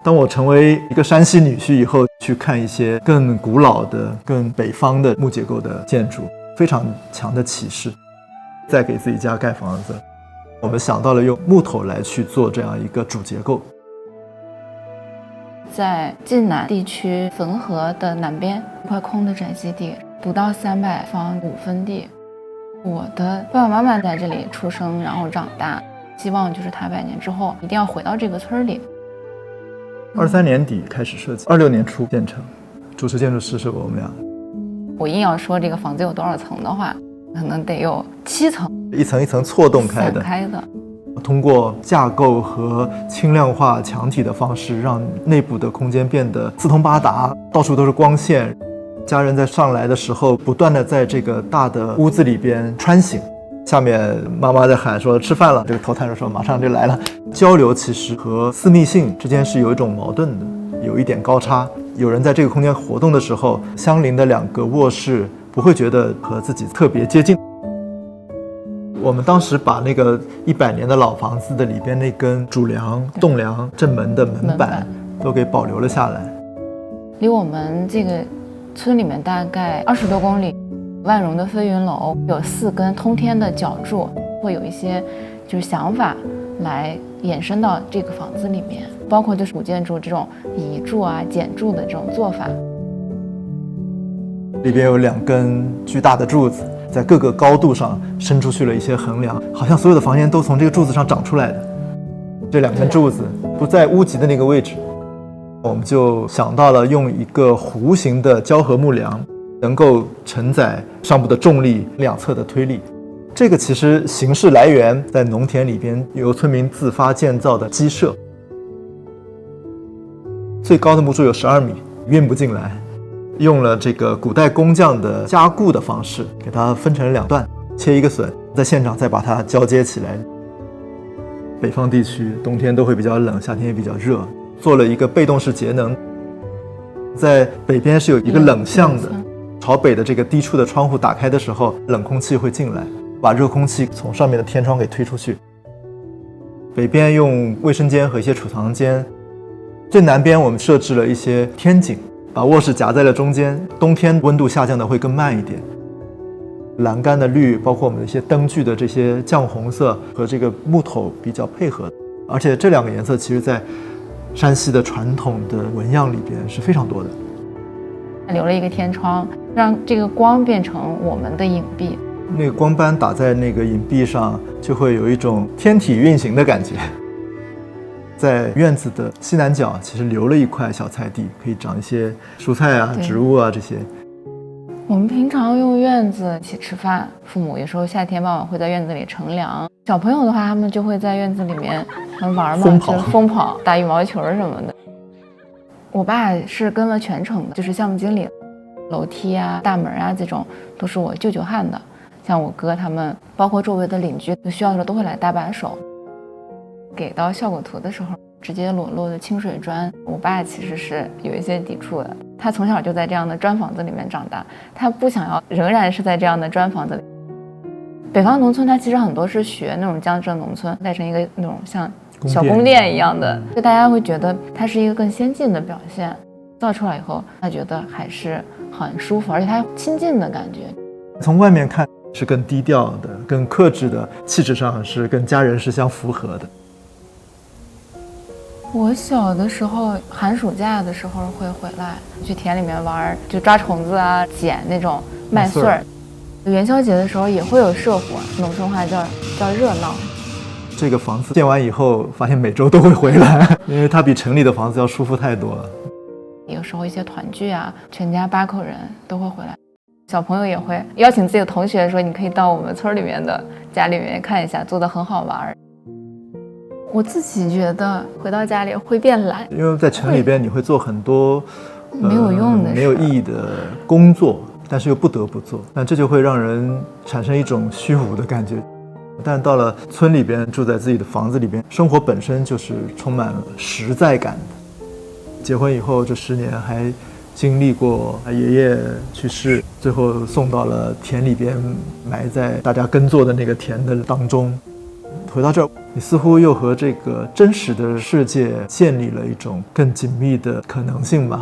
当我成为一个山西女婿以后，去看一些更古老的、更北方的木结构的建筑，非常强的启示。再给自己家盖房子，我们想到了用木头来去做这样一个主结构。在晋南地区汾河的南边一块空的宅基地，不到300方5分地。我的爸爸妈妈在这里出生，然后长大，希望就是他100年之后一定要回到这个村里。23年底开始设计，26年初建成，主持建筑师是我们俩。我硬要说这个房子有多少层的话，可能得有7层，一层一层错动开的。通过架构和轻量化墙体的方式，让内部的空间变得四通八达，到处都是光线。家人在上来的时候，不断的在这个大的屋子里边穿行。下面妈妈在喊说吃饭了，这个头探着说马上就来了。交流其实和私密性之间是有一种矛盾的，有一点高差。有人在这个空间活动的时候，相邻的2个卧室不会觉得和自己特别接近。我们当时把那个100年的老房子的里边那根主梁、栋梁、正门的门板都给保留了下来。离我们这个村里面大概20多公里，万荣的飞云楼有4根通天的角柱，会有一些就是想法来延伸到这个房子里面，包括就是古建筑这种移柱啊、减柱的这种做法。里边有2根巨大的柱子，在各个高度上伸出去了一些横梁，好像所有的房间都从这个柱子上长出来的。这2根柱子不在屋脊的那个位置，我们就想到了用一个弧形的胶合木梁，能够承载上部的重力、2侧的推力。这个其实形式来源在农田里边由村民自发建造的鸡舍，最高的木柱有12米，运不进来。用了这个古代工匠的加固的方式，给它分成2段，切一个榫，在现场再把它交接起来。北方地区冬天都会比较冷，夏天也比较热，做了一个被动式节能。在北边是有一个冷巷的，朝北的这个低处的窗户打开的时候，冷空气会进来，把热空气从上面的天窗给推出去。北边用卫生间和一些储藏间，最南边我们设置了一些天井，把卧室夹在了中间，冬天温度下降的会更慢一点。栏杆的绿，包括我们的一些灯具的这些酱红色和这个木头比较配合，而且这2个颜色其实在山西的传统的纹样里边是非常多的。留了一个天窗，让这个光变成我们的影壁。那个光斑打在那个影壁上，就会有一种天体运行的感觉。在院子的西南角，其实留了一块小菜地，可以长一些蔬菜啊、植物啊这些。我们平常用院子一起吃饭，父母有时候夏天傍晚会在院子里乘凉。小朋友的话，他们就会在院子里面玩嘛，疯跑、打羽毛球什么的。我爸是跟了全程的，就是项目经理，楼梯啊、大门啊这种都是我舅舅焊的。像我哥他们，包括周围的邻居，需要的时候都会来搭把手。给到效果图的时候，直接裸露的清水砖，我爸其实是有一些抵触的。他从小就在这样的砖房子里面长大，他不想要仍然是在这样的砖房子里。北方农村它其实很多是学那种江浙农村带成一个那种像小宫殿一样的，就大家会觉得它是一个更先进的表现。造出来以后，他觉得还是很舒服，而且它亲近的感觉。从外面看是更低调的、更克制的，气质上是跟家人是相符合的。我小的时候，寒暑假的时候会回来去田里面玩，就抓虫子啊，捡那种麦穗儿。元宵节的时候也会有社火，农村话叫热闹。这个房子建完以后，发现每周都会回来，因为它比城里的房子要舒服太多了。有时候一些团聚啊，全家8口人都会回来。小朋友也会邀请自己的同学说，你可以到我们村里面的家里面看一下，做得很好玩。我自己觉得回到家里会变懒，因为在城里边你会做很多没有用的、没有意义的工作，但是又不得不做，但这就会让人产生一种虚无的感觉。但到了村里边，住在自己的房子里边，生活本身就是充满了实在感的。结婚以后这10年还经历过爷爷去世，最后送到了田里边，埋在大家耕作的那个田的当中。回到这儿，你似乎又和这个真实的世界建立了一种更紧密的可能性吧。